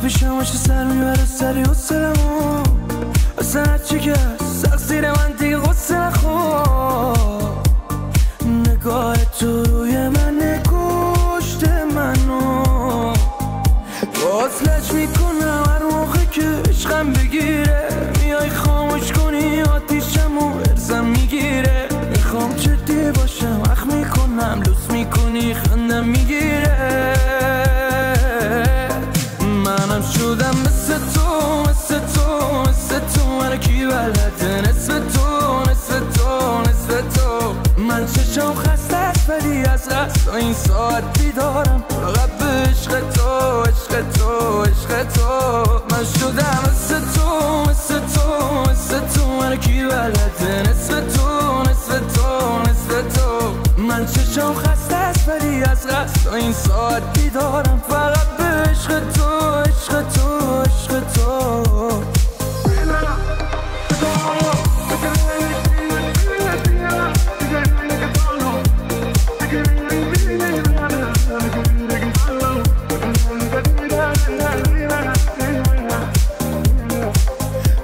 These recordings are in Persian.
پیشم باشه سر میبره سری حسلمو اصلا هرچی که سخت زیر من دیگه غصه نخور نگاه تو روی من کشت منو وصلش میکنم هر موقع که عشقم بگیره میای خاموش کنی آتیشمو ارزم میگیره میخوام جدی باشم اخ میکنم لوس میکنی خندم میگیره منم شدم مثل تو مثل تو مثل تو من کی بلده نصف تو نصف تو نصف تو من چشم خسته است ولی از قصد این ساعت بیدارم فقط به عشق تو عشق تو عشق تو من شدم مثل تو مثل تو مثل تو من کی بلده نصف تو نصف تو نصف تو من چشم خسته است ولی از قصد این ساعت بیدارم فقط به عشق تو عشق تو عشق تو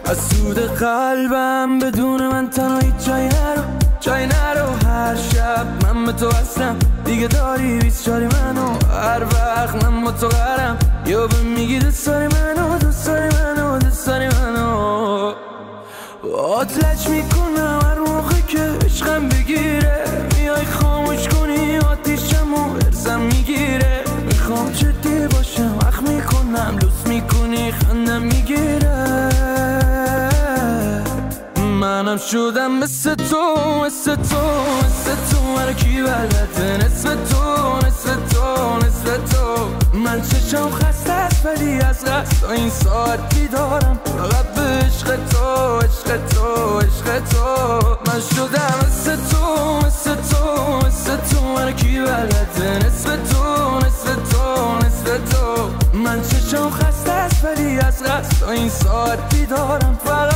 از سود قلبم بدون من تنهایی جای نرو هر شب من به تو هستم دیگه داری 24 منو هر وقت من با تو قرم یا به میگی دوست داری منو دوست داری منو دوست داری منو آتلش میکنم هر موقع که عشقم بگیره میای خاموش کنی آتیشمو ارزم میگیره میخوام جدی باشم اخ میکنم لوس میکنی خندم میگیره منم شدم مثل تو مثل تو مثل تو من کی بلده نصف تو نصف تو نصف تو من چشم خسته است ولی از قصد این ساعت بیدارم فقط به عشق تو عشق تو عشق تو من شدم مثل تو مثل تو مثل تو من کی بلده نصف تو نصف تو نصف تو من چشم خسته است ولی از قصد این ساعت بیدارم فقط